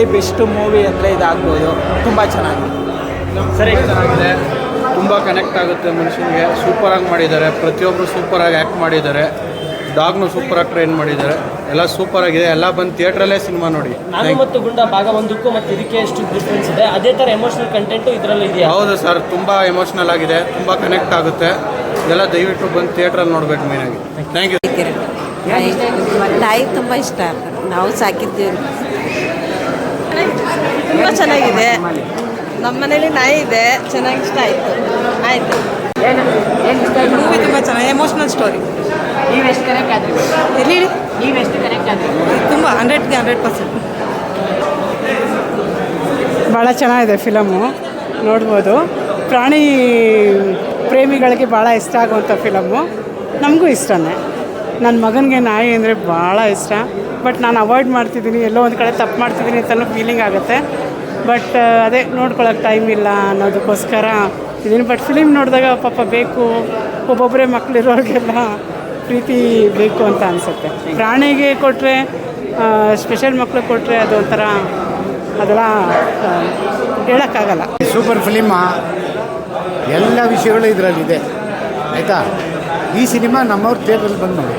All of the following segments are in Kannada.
ಬೆಸ್ಟ್ ಮೂವಿ ಅಂದರೆ ಇದಾಗ್ಬೋದು. ತುಂಬ ಚೆನ್ನಾಗಿದೆ. ಸರಿ, ಚೆನ್ನಾಗಿದೆ. ತುಂಬ ಕನೆಕ್ಟ್ ಆಗುತ್ತೆ ಮನುಷ್ಯನಿಗೆ. ಸೂಪರಾಗಿ ಮಾಡಿದ್ದಾರೆ. ಪ್ರತಿಯೊಬ್ಬರು ಸೂಪರಾಗಿ ಆ್ಯಕ್ಟ್ ಮಾಡಿದ್ದಾರೆ. ಡಾಗ್ನು ಸೂಪರಾಗಿ ಟ್ರೈನ್ ಮಾಡಿದ್ದಾರೆ. ಎಲ್ಲ ಸೂಪರಾಗಿದೆ. ಎಲ್ಲ ಬಂದು ಥಿಯೇಟ್ರಲ್ಲೇ ಸಿನಿಮಾ ನೋಡಿ. ನಾನು ಮತ್ತು ಗುಂಡ ಭಾಗ 1ಕ್ಕೂ ಮತ್ತು ಇದಕ್ಕೆ ಎಷ್ಟು ಡಿಫ್ರೆನ್ಸ್ ಇದೆ, ಅದೇ ಥರ ಎಮೋಷನಲ್ ಕಂಟೆಂಟು ಇದರಲ್ಲಿ ಇದೆಯಾ? ಹೌದು ಸರ್, ತುಂಬ ಎಮೋಷ್ನಲ್ ಆಗಿದೆ. ತುಂಬ ಕನೆಕ್ಟ್ ಆಗುತ್ತೆ. ಇದೆಲ್ಲ ದಯವಿಟ್ಟು ಬಂದು ಥಿಯೇಟ್ರಲ್ಲಿ ನೋಡಬೇಕು. ಮೇನಾಗಿ ಥ್ಯಾಂಕ್ ಯು. ನಾಯಿ ತುಂಬ ಇಷ್ಟ, ನಾವು ಸಾಕಿದ್ದೀವಿ. ತುಂಬ ಚೆನ್ನಾಗಿದೆ. ನಮ್ಮ ಮನೇಲಿ ನಾಯಿ ಇದೆ, ಚೆನ್ನಾಗಿ ಇಷ್ಟ ಆಯಿತು. ಆಯಿತು. ಮೂವಿ ತುಂಬ ಚೆನ್ನಾಗಿ ಎಮೋಷ್ನಲ್ ಸ್ಟೋರಿ. ನೀವೆಷ್ಟು ಕನೆಕ್ಟ್ ಆದ್ರಿ? ಎಲ್ಲಿ ನೀವೆಷ್ಟು ಕನೆಕ್ಟ್ ಆದ್ರಿ? ತುಂಬ 100ಗೆ 100%. ಭಾಳ ಚೆನ್ನಾಗಿದೆ ಫಿಲಮು, ನೋಡ್ಬೋದು. ಪ್ರಾಣಿ ಪ್ರೇಮಿಗಳಿಗೆ ಭಾಳ ಇಷ್ಟ ಆಗುವಂಥ ಫಿಲಮು. ನಮಗೂ ಇಷ್ಟನೇ. ನನ್ನ ಮಗನಿಗೆ ನಾಯಿ ಅಂದರೆ ಭಾಳ ಇಷ್ಟ. ಬಟ್ ನಾನು ಅವಾಯ್ಡ್ ಮಾಡ್ತಿದ್ದೀನಿ, ಎಲ್ಲೋ ಒಂದು ಕಡೆ ತಪ್ಪು ಮಾಡ್ತಿದ್ದೀನಿ ಅಂತಲೂ ಫೀಲಿಂಗ್ ಆಗುತ್ತೆ. ಬಟ್ ಅದೇ ನೋಡ್ಕೊಳ್ಳೋಕೆ ಟೈಮ್ ಇಲ್ಲ ಅನ್ನೋದಕ್ಕೋಸ್ಕರ ಇದೀನಿ. ಬಟ್ ಫಿಲಿಮ್ ನೋಡಿದಾಗ ಪಾಪ ಬೇಕು, ಒಬ್ಬೊಬ್ಬರೇ ಮಕ್ಕಳಿರೋರಿಗೆಲ್ಲ ಪ್ರೀತಿ ಬೇಕು ಅಂತ ಅನಿಸುತ್ತೆ. ಪ್ರಾಣಿಗೆ ಕೊಟ್ಟರೆ, ಸ್ಪೆಷಲ್ ಮಕ್ಳಿಗೆ ಕೊಟ್ಟರೆ ಅದು ಒಂಥರ ಅದೆಲ್ಲ ಹೇಳೋಕ್ಕಾಗಲ್ಲ. ಸೂಪರ್ ಫಿಲಿಮ, ಎಲ್ಲ ವಿಷಯಗಳು ಇದರಲ್ಲಿದೆ, ಆಯಿತಾ. ಈ ಸಿನಿಮಾ ನಮ್ಮವ್ರ ಥಿಯೇಟ್ರಲ್ಲಿ ಬಂದು ನೋಡಿ.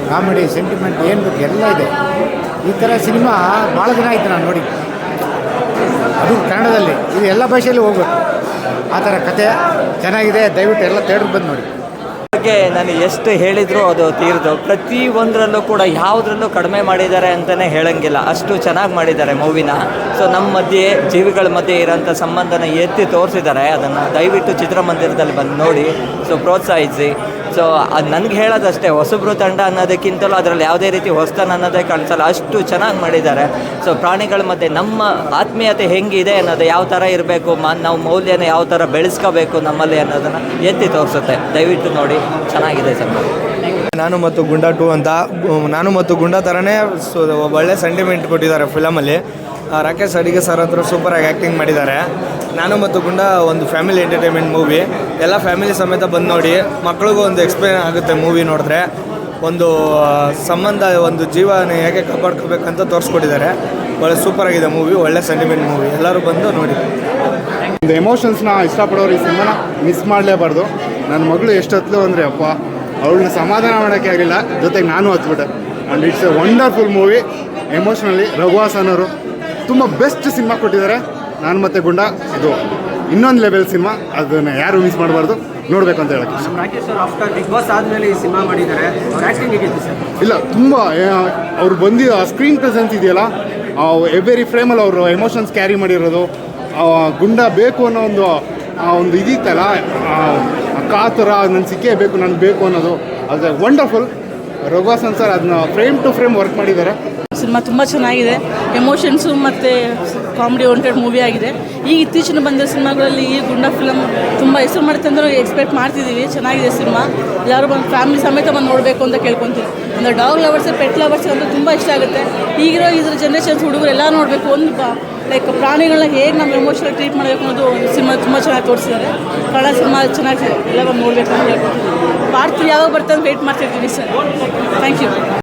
ಕಾಮಿಡಿ, ಸೆಂಟಿಮೆಂಟ್ ಏನು ಬೇಕು ಎಲ್ಲ ಇದೆ. ಈ ಥರ ಸಿನಿಮಾ ಭಾಳ ದಿನ ಆಯಿತು ನಾನು ನೋಡಿ. ಅದು ಕನ್ನಡದಲ್ಲಿ, ಇದು ಎಲ್ಲ ಭಾಷೆಯಲ್ಲಿ ಹೋಗ್ಬೇಕು. ಆ ಥರ ಕತೆ ಚೆನ್ನಾಗಿದೆ. ದಯವಿಟ್ಟು ಎಲ್ಲ ಥಿಯೇಟ್ರಿಗೆ ಬಂದು ನೋಡಿ. ಬಗ್ಗೆ ನಾನು ಎಷ್ಟು ಹೇಳಿದರೂ ಅದು ತೀರ್ದು. ಪ್ರತಿಯೊಂದರಲ್ಲೂ ಕೂಡ ಯಾವುದರಲ್ಲೂ ಕಡಿಮೆ ಮಾಡಿದ್ದಾರೆ ಅಂತಲೇ ಹೇಳೋಂಗಿಲ್ಲ, ಅಷ್ಟು ಚೆನ್ನಾಗಿ ಮಾಡಿದ್ದಾರೆ ಮೂವಿನ. ಸೊ ನಮ್ಮ ಮಧ್ಯೆ, ಜೀವಿಗಳ ಮಧ್ಯೆ ಇರೋಂಥ ಸಂಬಂಧನ ಎತ್ತಿ ತೋರಿಸಿದ್ದಾರೆ. ಅದನ್ನು ದಯವಿಟ್ಟು ಚಿತ್ರಮಂದಿರದಲ್ಲಿ ಬಂದು ನೋಡಿ. ಸೊ ಪ್ರೋತ್ಸಾಹಿಸಿ. ಸೊ ಅದು ನನಗೆ ಹೇಳೋದಷ್ಟೇ, ಹೊಸಬ್ರು ತಂಡ ಅನ್ನೋದಕ್ಕಿಂತಲೂ ಅದರಲ್ಲಿ ಯಾವುದೇ ರೀತಿ ಹೊಸತನ ಅನ್ನೋದೇ ಕಾಣಿಸಲ್ಲ, ಅಷ್ಟು ಚೆನ್ನಾಗಿ ಮಾಡಿದ್ದಾರೆ. ಸೊ ಪ್ರಾಣಿಗಳ ಮಧ್ಯೆ ನಮ್ಮ ಆತ್ಮೀಯತೆ ಹೆಂಗಿದೆ ಅನ್ನೋದು, ಯಾವ ಥರ ಇರಬೇಕು, ನಾವು ಮೌಲ್ಯನ ಯಾವ ಥರ ಬೆಳೆಸ್ಕೋಬೇಕು ನಮ್ಮಲ್ಲಿ ಅನ್ನೋದನ್ನು ಎತ್ತಿ ತೋರಿಸುತ್ತೆ. ದಯವಿಟ್ಟು ನೋಡಿ, ಚೆನ್ನಾಗಿದೆ ಸರ್. ನಾನು ಮತ್ತು ಗುಂಡ 2 ಅಂತ, ನಾನು ಮತ್ತು ಗುಂಡ ಥರನೇ ಒಳ್ಳೆ ಸೆಂಟಿಮೆಂಟ್ ಕೊಟ್ಟಿದ್ದಾರೆ ಫಿಲಮಲ್ಲಿ. ರಾಕೇಶ್ ಅಡಿಗೆ ಸರ್ ಹತ್ರ ಸೂಪರಾಗಿ ಆ್ಯಕ್ಟಿಂಗ್ ಮಾಡಿದ್ದಾರೆ. ನಾನು ಮತ್ತು ಗುಂಡ ಒಂದು ಫ್ಯಾಮಿಲಿ ಎಂಟರ್ಟೈನ್ಮೆಂಟ್ ಮೂವಿ. ಎಲ್ಲ ಫ್ಯಾಮಿಲಿ ಸಮೇತ ಬಂದು ನೋಡಿ. ಮಕ್ಳಿಗೂ ಒಂದು ಎಕ್ಸ್ಪ್ಲೇನ್ ಆಗುತ್ತೆ ಮೂವಿ ನೋಡಿದ್ರೆ. ಒಂದು ಸಂಬಂಧ, ಒಂದು ಜೀವನ ಹೇಗೆ ಕಾಪಾಡ್ಕೋಬೇಕಂತ ತೋರಿಸ್ಕೊಟ್ಟಿದ್ದಾರೆ. ಒಳ್ಳೆ ಸೂಪರಾಗಿದೆ ಮೂವಿ, ಒಳ್ಳೆ ಸೆಂಟಿಮೆಂಟ್ ಮೂವಿ. ಎಲ್ಲರೂ ಬಂದು ನೋಡಿ. ಒಂದು ಎಮೋಷನ್ಸ್ನ ಇಷ್ಟಪಡೋರು ಈ ಸಿನಿಮಾನ ಮಿಸ್ ಮಾಡಲೇಬಾರ್ದು. ನನ್ನ ಮಗಳು ಎಷ್ಟು ಹತ್ತಲು ಅಂದರೆ ಅಪ್ಪ, ಅವಳನ್ನ ಸಮಾಧಾನ ಮಾಡೋಕ್ಕೆ ಆಗಲಿಲ್ಲ, ಜೊತೆಗೆ ನಾನು ಹತ್ಬಿಟ್ಟೆ. And it's a wonderful movie. Emotionally Raghuhasan ಅವರು ತುಂಬ ಬೆಸ್ಟ್ ಸಿನಿಮಾ ಕೊಟ್ಟಿದ್ದಾರೆ. ನಾನು ಮತ್ತು ಗುಂಡ ಇದು ಇನ್ನೊಂದು ಲೆವೆಲ್ ಸಿನಿಮಾ. ಅದನ್ನು ಯಾರು ಮಿಸ್ ಮಾಡಬಾರ್ದು, ನೋಡಬೇಕು ಅಂತ ಹೇಳಕ್ಕೆ. ನಮ್ಮ Rakesh sir after Bigg Boss ಆದಮೇಲೆ ಈ ಸಿನಿಮಾ ಮಾಡಿದ್ದಾರೆ. ಅವ್ರ ಆ್ಯಕ್ಟಿಂಗ್ ಹೇಗಿತ್ತು ಸರ್? ಇಲ್ಲ, ತುಂಬ ಅವ್ರು ಬಂದಿದ್ದ ಸ್ಕ್ರೀನ್ ಪ್ರೆಸೆನ್ಸ್ ಇದೆಯಲ್ಲ, ಎವ್ರಿ ಫ್ರೇಮಲ್ಲಿ ಅವರು ಎಮೋಷನ್ಸ್ ಕ್ಯಾರಿ ಮಾಡಿರೋದು. ಗುಂಡ ಬೇಕು ಅನ್ನೋ ಒಂದು ಇದಿತ್ತಲ್ಲ, ಕಾತರ ನನ್ನ ಸಿಕ್ಕೇ ಬೇಕು, ನನಗೆ ಬೇಕು ಅನ್ನೋದು, ಅದು ವಂಡರ್ಫುಲ್. ರಘುಹಾಸನ್ ಸರ್ ಅದನ್ನ ಫ್ರೇಮ್ ಟು ಫ್ರೇಮ್ ವರ್ಕ್ ಮಾಡಿದ್ದಾರೆ. ಸಿನಿಮಾ ತುಂಬ ಚೆನ್ನಾಗಿದೆ. ಎಮೋಷನ್ಸು ಮತ್ತು ಕಾಮಿಡಿ ಓರಿಯೆಂಟೆಡ್ ಮೂವಿ ಆಗಿದೆ. ಈಗ ಇತ್ತೀಚಿನ ಬಂದ ಸಿನಿಮಾಗಳಲ್ಲಿ ಈ ಗುಂಡ ಫಿಲಮ್ ತುಂಬ ಹೆಸರು ಮಾಡುತ್ತೆ ಅಂತ ಎಕ್ಸ್ಪೆಕ್ಟ್ ಮಾಡ್ತಿದ್ದೀವಿ. ಚೆನ್ನಾಗಿದೆ ಸಿನಿಮಾ. ಎಲ್ಲರೂ ಬಂದು ಫ್ಯಾಮಿಲಿ ಸಮೇತ ಬಂದು ನೋಡಬೇಕು ಅಂತ ಕೇಳ್ಕೊತೀವಿ. ಅಂದರೆ ಡಾಗ್ ಲವರ್ಸ್, ಪೆಟ್ ಲವರ್ಸ್ ಅಂತೂ ತುಂಬ ಇಷ್ಟ ಆಗುತ್ತೆ. ಈಗಿರೋ ಇದ್ರ ಜನ್ರೇಷನ್ಸ್ ಹುಡುಗರು ಎಲ್ಲ ನೋಡಬೇಕು. ಒಂದು ಲೈಕ್ ಪ್ರಾಣಿಗಳನ್ನ ಹೇಗೆ ನಾವು ಎಮೋಷನಲ್ ಟ್ರೀಟ್ ಮಾಡಬೇಕು ಅನ್ನೋದು ಸಿನಿಮಾ ತುಂಬ ಚೆನ್ನಾಗಿ ತೋರಿಸಿದ್ದಾರೆ. ಕನ್ನಡ ಸಿನಿಮಾ ಚೆನ್ನಾಗಿದೆ, ಎಲ್ಲ ಬಂದು ನೋಡಬೇಕು ಅಂತ ಹೇಳ್ಕೊತೀವಿ. ಪಾರ್ಟ್ 3 ಯಾವಾಗ ಬರ್ತದೆ ಅಂತ ವೆಯ್ಟ್ ಮಾಡ್ತಿರ್ತೀವಿ ಸರ್. Thank you.